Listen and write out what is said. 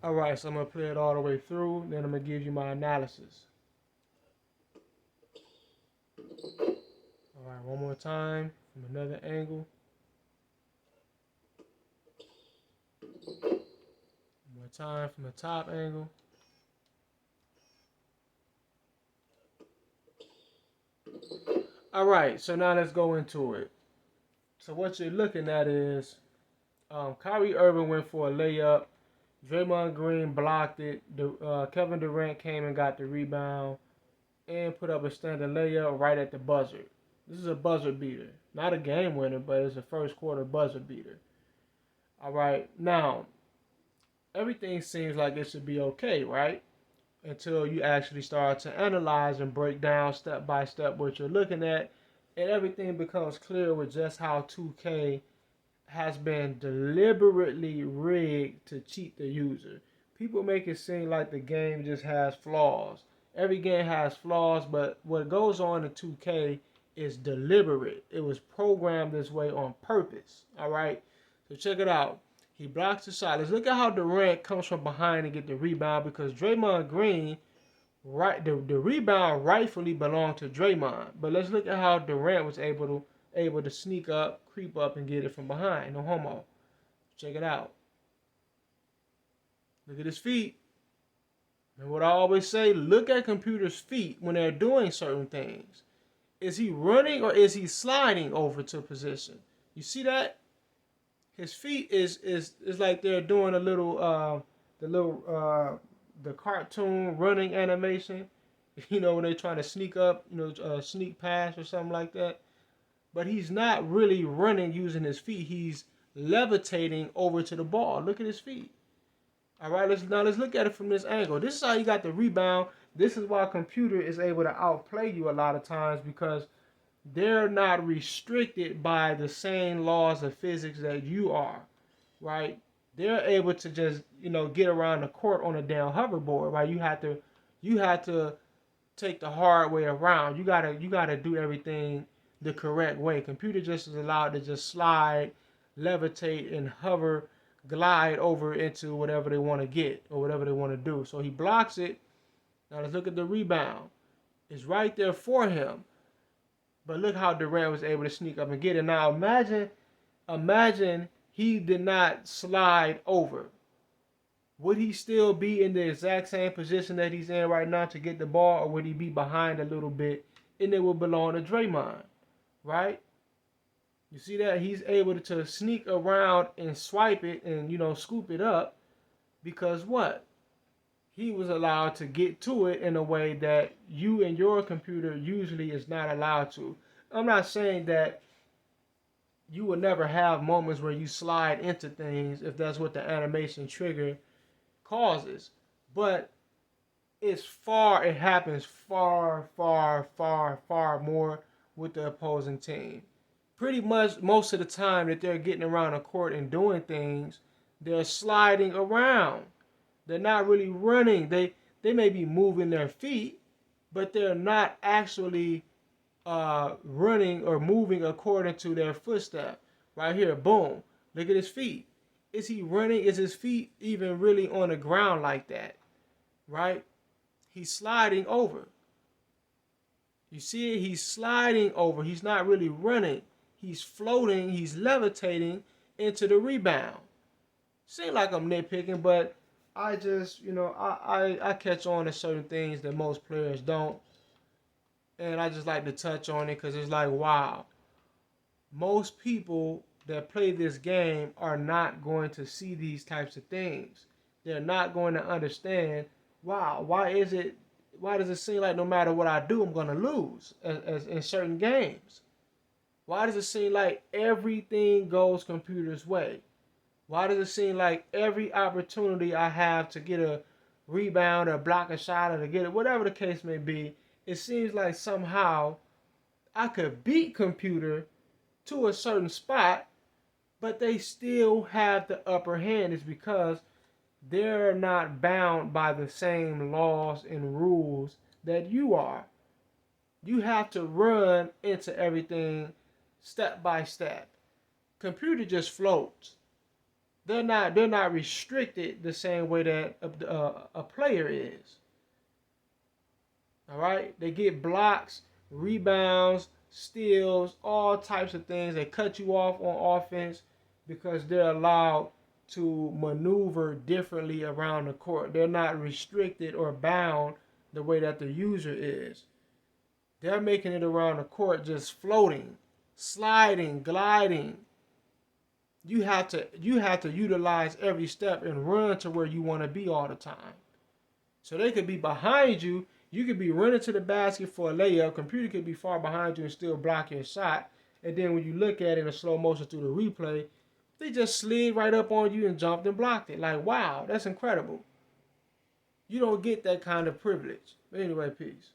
Alright, so I'm going to play it all the way through, then I'm going to give you my analysis. Alright, one more time from another angle. One more time from the top angle. Alright, so now let's go into it. So what you're looking at is Kyrie Irving went for a layup. Draymond Green blocked it. Kevin Durant came and got the rebound and put up a standing layup right at the buzzer. This is a buzzer beater. Not a game winner, but it's a first quarter buzzer beater. All right, now everything seems like it should be okay, right? Until you actually start to analyze and break down step by step what you're looking at, and everything becomes clear with just how 2K has been deliberately rigged to cheat the user. People make it seem like the game just has flaws. Every game has flaws, but what goes on in 2K is deliberate. It was programmed this way on purpose. All right? So check it out. He blocks the shot. Let's look at how Durant comes from behind and get the rebound because Draymond Green, right, the rebound rightfully belonged to Draymond. But let's look at how Durant was able to sneak up, creep up, and get it from behind. No homo. Check it out. Look at his feet. And what I always say, look at computers' feet when they're doing certain things. Is he running or is he sliding over to position? You see that? His feet is like they're doing a little the cartoon running animation. You know when they're trying to sneak up, sneak past or something like that. But he's not really running using his feet. He's levitating over to the ball. Look at his feet. All right, let's look at it from this angle. This is how you got the rebound. This is why a computer is able to outplay you a lot of times because they're not restricted by the same laws of physics that you are, right? They're able to just, get around the court on a damn hoverboard, right? You have to take the hard way around. You gotta do everything the correct way. Computer just is allowed to just slide, levitate, and hover, glide over into whatever they want to get or whatever they want to do. So he blocks it. Now let's look at the rebound. It's right there for him. But look how Durant was able to sneak up and get it. Now imagine he did not slide over. Would he still be in the exact same position that he's in right now to get the ball, or would he be behind a little bit and it would belong to Draymond, right? You see that? He's able to sneak around and swipe it and, scoop it up because what? He was allowed to get to it in a way that you and your computer usually is not allowed to. I'm not saying that you will never have moments where you slide into things if that's what the animation trigger causes. But it happens far, far, far, far more with the opposing team. Pretty much most of the time that they're getting around a court and doing things, they're sliding around. They're not really running. They may be moving their feet, but they're not actually running or moving according to their footstep. Right here, boom. Look at his feet. Is he running? Is his feet even really on the ground like that? Right? He's sliding over. You see it? He's sliding over. He's not really running. He's floating. He's levitating into the rebound. Seems like I'm nitpicking, but I just, I catch on to certain things that most players don't. And I just like to touch on it because it's like, wow. Most people that play this game are not going to see these types of things. They're not going to understand, wow, why does it seem like no matter what I do, I'm going to lose as in certain games? Why does it seem like everything goes computer's way? Why does it seem like every opportunity I have to get a rebound or block a shot or to get it, whatever the case may be, it seems like somehow I could beat computer to a certain spot, but they still have the upper hand. Is because they're not bound by the same laws and rules that you are. You have to run into everything step by step. Computer just floats. They're not restricted the same way that a player is. All right, they get blocks, rebounds, steals, all types of things. They cut you off on offense because they're allowed to maneuver differently around the court. They're not restricted or bound the way that the user is. They're making it around the court just floating, sliding, gliding. You have to utilize every step and run to where you want to be all the time. So they could be behind you. You could be running to the basket for a layup. Computer could be far behind you and still block your shot. And then when you look at it in slow motion through the replay, they just slid right up on you and jumped and blocked it. Like, wow, that's incredible. You don't get that kind of privilege. But anyway, peace.